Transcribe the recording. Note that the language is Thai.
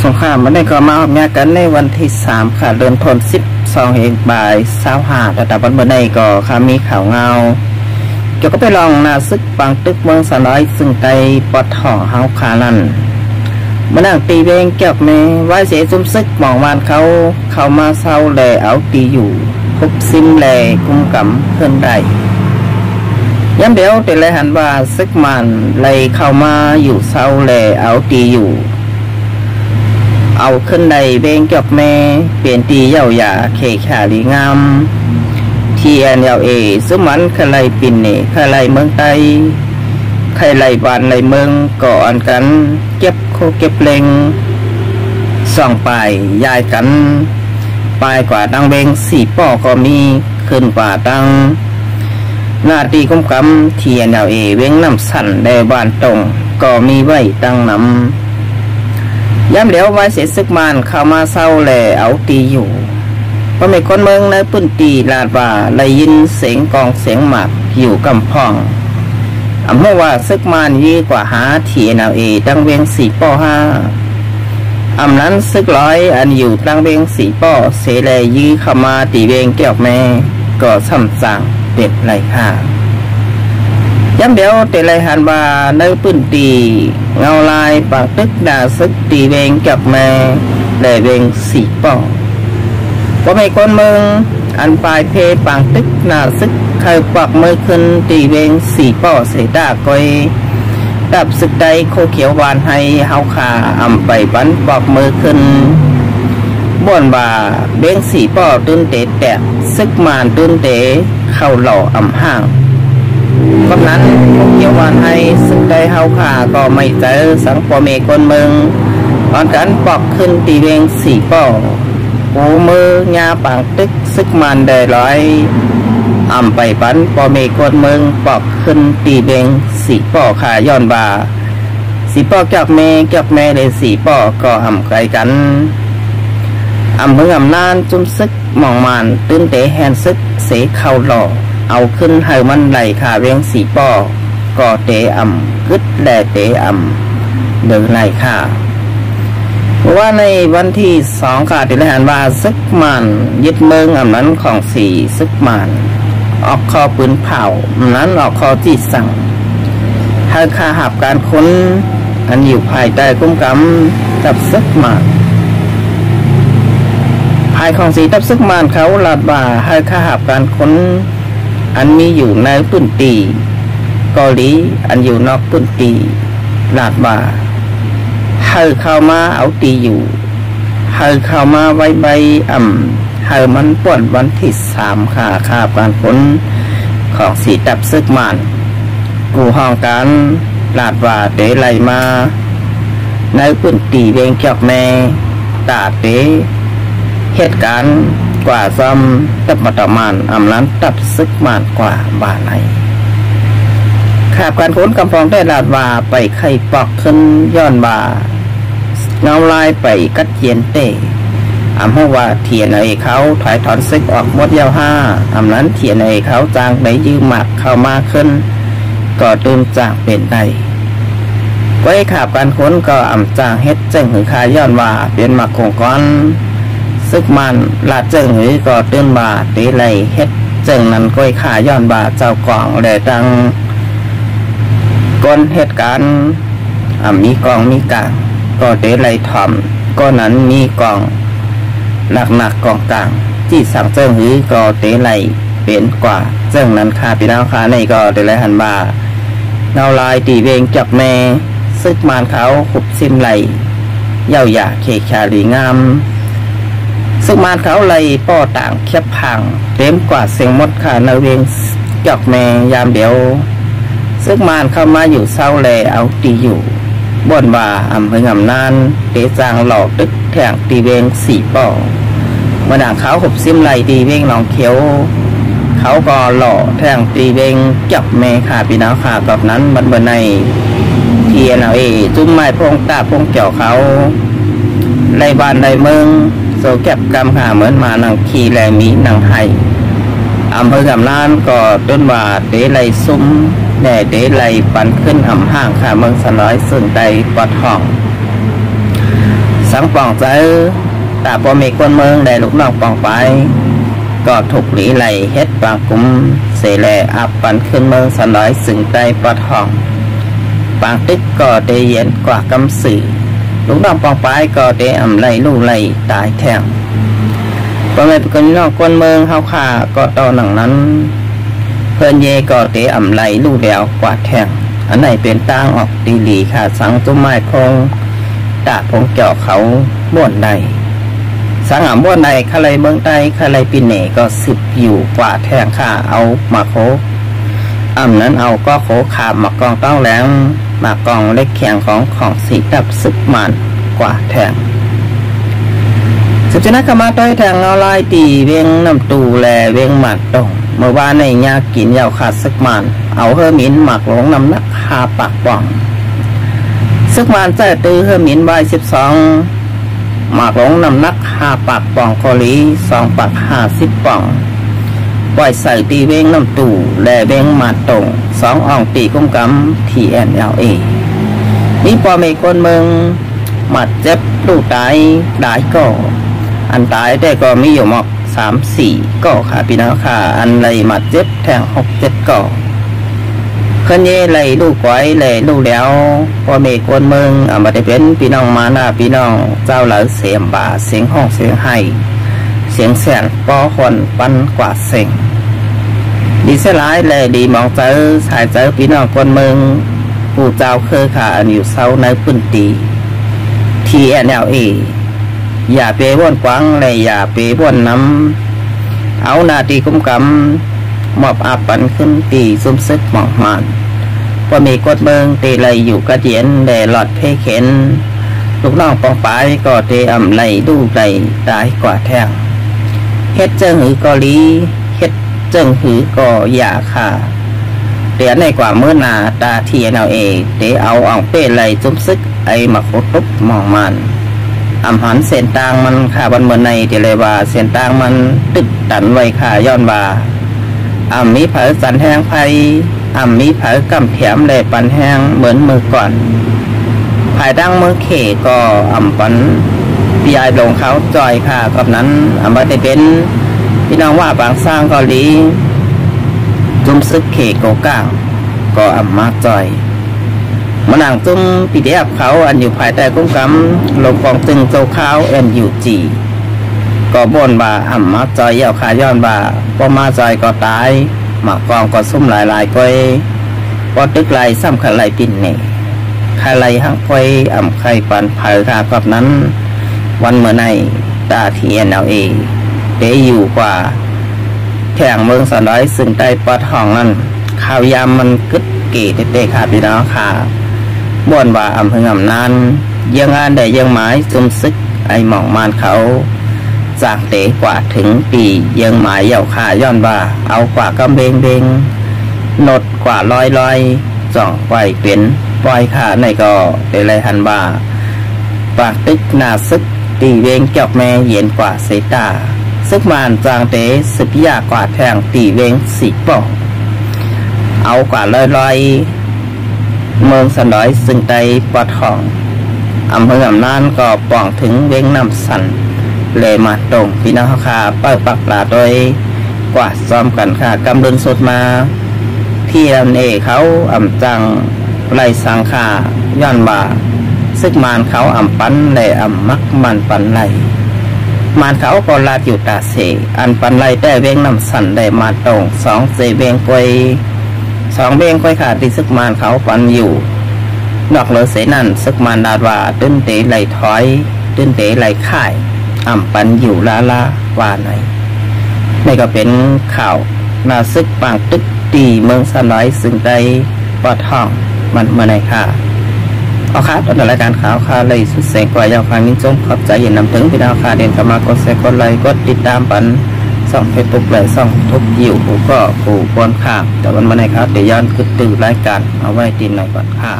สงครามมันได้ก็มาออกงานกันในวันที่3ค่ะเดือนธันวาคมเองบ่าย25แต่วันเมื่อใดก็ค่ะมีข่าวเงาเกี่ยวกับไปลองนาซึกปังตึกเมืองสน้อยซึ่งไกลปอดห่อเฮาขานั่นมานั่งตีเวงเกี่ยวแม่ไว้เสียจุ่มซึกมองวานเขามาเศร้าแลเอาตีอยู่คุบซิมแลกุมกำเพื่อนได้ย้ำเดี๋ยวแต่เลยหันว่าซึกมันเลยเข้ามาอยู่เศร้าแลเอาตีอยู่เอาขึ้นใดเบงจบแม่เปลี่ยนตีเย่าหยาเขขาดีงามทีแอนเยาเอสมันใครปินเนใครเมืองไตใครไหลบานไหลเมืองก่อนกันเก็บโคเก็บเล็งส่องปลายยายกันปลายกว่าดังเบงสี่ป่อก็มีขึ้นกว่าดังหน้าตีกุ้มกำทีแอนเยาเอเว้งน้ำสั่นได้บานตรงก็มีไว้ตั้งน้ำย้ำเดี๋ยวไว้เสียซึกมันเข้ามาเศร้าแหล่เอาตีอยู่เพราะไม่คนเมืองในปื้นตีลาดว่าเลยยินเสียงกองเสียงหมากอยู่กำพองเมื่อว่าซึกมันยี่กว่าหาเถียนเอาเอตั้งเวียง4 ป้อ 5นั้นซึกร้อยอันอยู่ตั้งเวียง4 ป้อเสแลยี่เข้ามาตีเวียงเกี่ยวแม่ก็ซ้ำสั่งเด็ดไรค่ะย้ำเดี๋ยวแต่ไรหันว่าในปื้นตีเงาลายปากตึกด่าซึกตีเวงกับแม่ได้เวง4 ป้อก็ไม่คนเมืองอันปลายเพปางตึกหน้าซึกเคยปักมือขึ้นตีเวง4 ป้อเสดาก้อยดับซึกใดโคเขียวหวานให้เฮาขาไปบันปักมือขึ้นบ่วนว่าเวง4 ป้อตื้นเตะแตกซึกมานตื้นเตะเข้าหล่อห่างก็นั้นเกี่ยววันให้สึกได้เฮาขาก็ไม่เจอสังปอเมคนเมืองตอนกันปอกขึ้นตีเวง4 ป้อหูมือยาปางตึกซึกมันได้ร้อยไปปันปอเมคนเมืองปอกขึ้นตีเวง4 ป้อขาย้อนบา4 ป้อกับแม่เลย4 ป้อก็ไกลกันเมืองนานจุ่มซึกมองมันตื้นเตะแฮนซึกเสเข้าหล่อเอาขึ้นให้มันไหลขาเวียง4 ป้อก็เตะกึดแลเตะเดินไหลขาเพราะว่าในวันที่2ค่ะที่ได้หันว่าซึกมันยึดเมืองนั้นของ4 ซึกมันออกคอปืนเผานั้นออกคอที่สั่งให้ข้าหับการค้นอันอยู่ภายใต้กุ้มกำกับซึกมันภายของ4 ทับซึกมันเขาลาดบ่าให้ข้าหับการค้นอันมีอยู่ในปื้นตีเกาหลีอันอยู่นอกปื้นตีลาดบ่าให้เข้ามาเอาตีอยู่ให้เข้ามาไว้ใบให้มันป่วนวันที่3ค่ะขาบการค้นของ4 ทับซึกมันกูห้องการลาดบ่าเตะไหลมาในปื้นตีเวงจอกแม่ตาเตะเหตุการณ์กว่าซ้ำตับมาต่อมานนั้นตับซึกมานกว่าบ้านไหนขาบการค้นกำพองได้ลาดว่าไปไข่ปอกขึ้นย้อนบ่าเงาลายไปกัดเย็นเตะเพราะว่าเทียนไอเขาถอยถอนซึกออกหมดยาว5นั้นเทียนไอเขาจางได้ยืมหมักเข้ามาขึ้นก็ตื่นจากเป็นใดไว้ขาบการค้นก็จางเฮ็ดเจ้งหือคาย้อนว่าเป็นหมักคงก้อนซึกมันลาดเจิงหรือก็ตื่นบาตีไหลเฮ็ดเจิงนั้นก้อยขาย้อนบาเจ้ากองแลตังก้นเหตุการณ์มีกองมีกลางก็ตีไหลถ่อมก็นั้นมีกองหนักกองกลางที่สั่งเจิงหรือก็ตีไหลเป็นกว่าเจิงนั้นคาพี่น้องคาในก็ตีไหลหันบาเงาลายตีเวงจับแม่ซึกมันเขาขุบซิมไหลเย่าหยาเขชาลีงามซึ่งมานเขาเลยป้อต่างเคียบพังเต็มกว่าเสียงมดขาในเวียงจอกแม่ยามเดียวซึ่งมานเข้ามาอยู่เศร้าแลเอาตีอยู่บ่นว่าเพิ่งนานเตะจางหลอกตึกแทงตีเวียง4 ป้อเมื่อด่างเขาหุบซิมไหลตีเวียงหนองเขียวเขาก็หล่อแทงตีเวียงจอกแม่ขาปีน้าขากับนั้นบันเบอร์ในเทียนเอาจุ้มไม้พงตาพงเกี่ยวเขาในบ้านในเมืองโซแก็บกำหาเหมือนมานังขีแลมีนังไห้เภอกำนานก็ต้นว่าเตะไหลซุ้มแด่เตะไหลปันขึ้นห้างค่ะเมืองสน้อยส่วนใดปอดห้อง ส สังปองเจอตาพอมีคนเมืองได้ลูกน้องปองไปก็ถูกหลีไหลเฮ็ดปางกุมเสแลอับปันขึ้นเมืองสนอยสึงใจปะทองปางตึกก็ได้เย็นกว่ากำสื่อลูกน้องปองไปก็ได้อำไลลู่ไหลตายแทงพอไม่เป็นน้องคนเมืองเฮาขาก็ต่อหนังนั้นเพื่อนเยก็ได้อำไลลู่เดียวกว่าแทงอันไหนเป็นตั้งออกตีหลีขาสังตุ้มไม้พงตาพงเจาะเขาบ้วนใดสังหามบ้วนใดขะไรเมืองใดขะไรปีเหน่ก็สิบอยู่กว่าแทงข้าเอามาโคนั้นเอาก็โคขาบมากองต้องแหลงมากองเล็กแข็งของสีดับซึกมันกว่าแทงสุจนะขมาต้อยแทงเอาลายตีเวียงน้ำตูแลเวียงหมัดตรงเมื่อวานในยากินยาวขาดซึกมันเอาเฮอมินหมักหลงน้ำนักคาปากป่องซึกมันใจตื้อเฮอมินใบ12หมักหลงน้ำนักคาปากป่องโคลี2 ปาก50 ป่องปล่อยใส่ตีเวียงน้ำตูแลเวียงหมัดตรง2 อ่องตีกุ้มกำ TNLA นี่พอมีคนเมืองหมัดเจ็บลูกตายได้ก็อันตายแต่ก็มีอยู่หมอก3-4 ก่อค่ะพี่น้องค่ะอันเลยหมัดเจ็บแทง6-7 ก่อเคลื่อนเย่เลยลูกไว้เลยลูกแล้วพอมีคนเมืองมาได้เป็นพี่น้องมาหน้าพี่น้องเจ้าเหล่าเสียงบ่าเสียงห้องเสียงไห้เสียงแสนปอคนปันกว่าเสียงดีเสียหลายเลยดีมองเจอสายเจอพี่น้องคนเมืองผู้เจ้าเคยขาอันอยู่เศร้าในพื้นตีTNLA อย่าเปรี้วนกวางเลยอย่าเปรี้วนน้ำเอานาตีกุ้มกำมอบอาปันขึ้นตีซุ่มซึกหมอกมันพอมีกดเมืองตีเลยอยู่กระเดียนแดหลอดเพเข็นลูกน้องปองปายก็เตอำไหลดูไหลตายกว่าแทงเฮ็ดเจิงหือกอลีเฮ็ดเจิงหือก็อย่าค่ะเดี๋ยวในกว่าเมื่อนาตาTNLAเตเอาอ่องเป้ไหลซุ่มซึกไอมาโคตุบมองมันอำหันเส้นต่างมันขาบันเมื่อในเดเลยว่าเส้นต่างมันตึกตันไว้ขาย้อนว่ามีเผาสันแห้งไฟมีเผากำเถียมเลยปันแห้งเหมือนมือก่อนภายดังมือเขก็ปันปียายลงเขาจอยค่ะกับนั้นมาได้เป็นพี่น้องว่าบางสร้างเกาหลีจุ่มซึกเขโกก้างก็มาจอยมานั่งจุ่มปีเดียบเขาอันอยู่ภายใต้กุ้งกำลงกองตึงโจข้าวNUGก็บ่นว่ามาจอยเยี่ยวขาย้อนว่าพอมาจอยก็ตายมากองก็ซุ่มหลายก้อยพอตึกไหลซ้ำขันไหลปิ่นเน่ขันไหลหักก้อยไข่ปันเผาค่ะกับนั้นวันเมื่อในตาTNLAเตอยู่กว่าแข่งเมืองสนอยซึ่งใต้ปอดห้องนั้นข่าวยามมันกึดเก๋เตะขาพี่น้องค่ะบ่นว่าเพิ่งนานยังงานได้ยังหมายซุ่มซึกไอหมองมานเขาจากเตะกว่าถึงปียังหมายเหย่าขาย้อนว่าเอากว่ากำเบงนดกว่าลอยจ่องไว้เป็นปล่อยขาในก็ได้ไรหันว่าปากตึกหน้าซึกตีเวงจอกแม่เย็นกว่าเสตาซึกมานจางเตะสิบยากว่าแทงตีเวง4 ป่องเอากว่าลอยเมืองสนอยซึ่งใต้ปอดห้องเภอน่านก็ป่องถึงเวงน้ำสันเลยมาตรงพี่น้องค่ะเป้าปักหลาโดยกว่าซ้อมกันค่ะกำลังสดมาที่เขาจังไล่สังขาย้อนบ่าซึกมานเขาปันเลยมักมันปันไล่มานเขาก็ลาดอยู่ตาเสอันปันไล่แต่เวงน้ำสันได้มาตรง2 เสเวงกวย2 เวงกวยขาดที่ซึกมานเขาปันอยู่นอกเหลือเสนั่นซึกมานดาดว่าตื้นเตะไหลถอยตื้นเตะไหลข่ายปันอยู่ลาว่าไหนนี่ก็เป็นข่าวนาซึกปางตึกตีเมืองสนอยซึ่งใดปอดห้องมันเมื่อไหร่ค่ะเอาค่ะตอนรายการข่าวค่ะเลยสุดแสงกว่ายาวฟังนิ้งจมขอบใจเห็นนำถึงพี่น้องค่ะเดินเข้ามากดแชร์กดไลค์กดติดตามปันส่องเฟซบุ๊กเลยส่องทุกยิวก็ผู้ปนข่าวแต่วันเมื่อไหร่ครับเดี๋ยวย้อนขึ้นตื่นรายการเอาไว้ตีนหน่อยก่อนค่ะ